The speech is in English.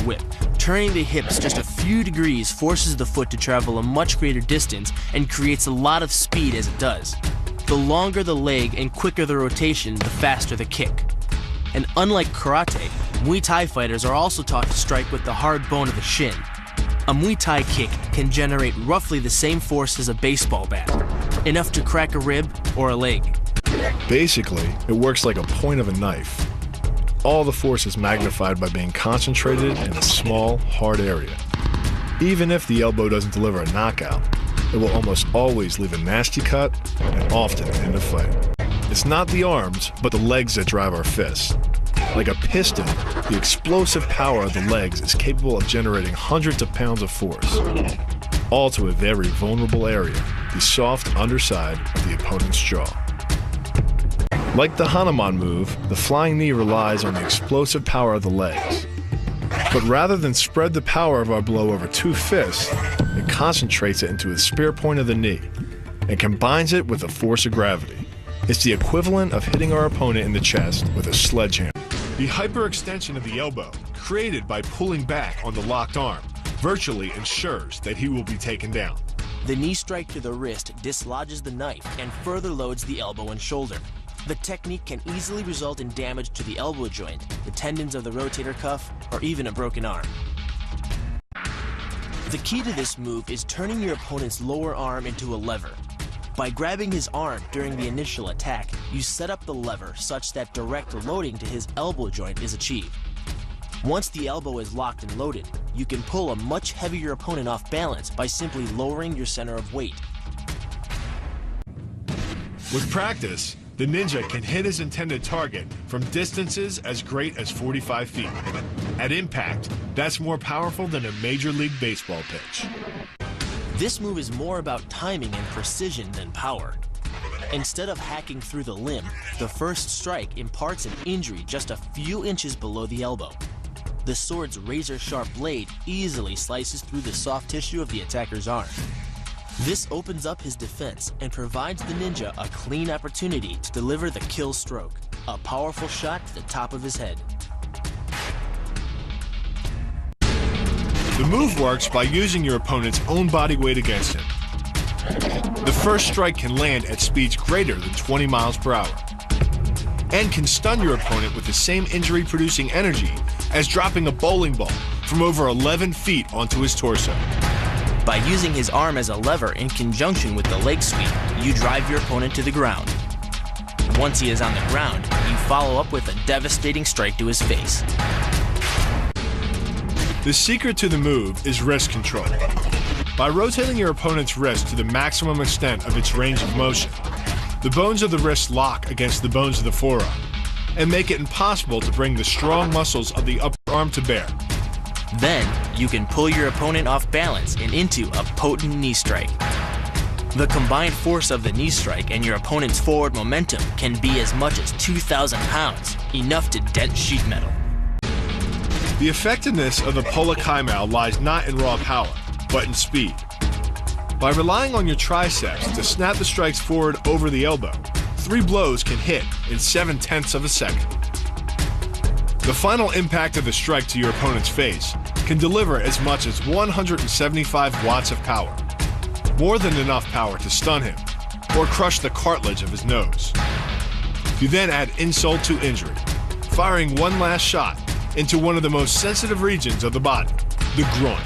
whip. Turning the hips just a few degrees forces the foot to travel a much greater distance and creates a lot of speed as it does. The longer the leg and quicker the rotation, the faster the kick. And unlike karate, Muay Thai fighters are also taught to strike with the hard bone of the shin. A Muay Thai kick can generate roughly the same force as a baseball bat, enough to crack a rib or a leg. Basically, it works like a point of a knife. All the force is magnified by being concentrated in a small, hard area. Even if the elbow doesn't deliver a knockout, it will almost always leave a nasty cut and often end a fight. It's not the arms, but the legs that drive our fists. Like a piston, the explosive power of the legs is capable of generating hundreds of pounds of force, all to a very vulnerable area, the soft underside of the opponent's jaw. Like the Hanuman move, the flying knee relies on the explosive power of the legs. But rather than spread the power of our blow over two fists, it concentrates it into the spear point of the knee and combines it with the force of gravity. It's the equivalent of hitting our opponent in the chest with a sledgehammer. The hyperextension of the elbow, created by pulling back on the locked arm, virtually ensures that he will be taken down. The knee strike to the wrist dislodges the knife and further loads the elbow and shoulder. The technique can easily result in damage to the elbow joint, the tendons of the rotator cuff, or even a broken arm. The key to this move is turning your opponent's lower arm into a lever. By grabbing his arm during the initial attack, you set up the lever such that direct loading to his elbow joint is achieved. Once the elbow is locked and loaded, you can pull a much heavier opponent off balance by simply lowering your center of weight. With practice, the ninja can hit his intended target from distances as great as 45 feet. At impact, that's more powerful than a Major League Baseball pitch. This move is more about timing and precision than power. Instead of hacking through the limb, the first strike imparts an injury just a few inches below the elbow. The sword's razor-sharp blade easily slices through the soft tissue of the attacker's arm. This opens up his defense and provides the ninja a clean opportunity to deliver the kill stroke, a powerful shot to the top of his head. The move works by using your opponent's own body weight against him. The first strike can land at speeds greater than 20 miles per hour and can stun your opponent with the same injury-producing energy as dropping a bowling ball from over 11 feet onto his torso. By using his arm as a lever in conjunction with the leg sweep, you drive your opponent to the ground. Once he is on the ground, you follow up with a devastating strike to his face. The secret to the move is wrist control. By rotating your opponent's wrist to the maximum extent of its range of motion, the bones of the wrist lock against the bones of the forearm and make it impossible to bring the strong muscles of the upper arm to bear. Then, you can pull your opponent off balance and into a potent knee strike. The combined force of the knee strike and your opponent's forward momentum can be as much as 2,000 pounds, enough to dent sheet metal. The effectiveness of the Pola Kaimao lies not in raw power, but in speed. By relying on your triceps to snap the strikes forward over the elbow, 3 blows can hit in 7/10 of a second. The final impact of the strike to your opponent's face can deliver as much as 175 watts of power, more than enough power to stun him or crush the cartilage of his nose. You then add insult to injury, firing one last shot into one of the most sensitive regions of the body, the groin.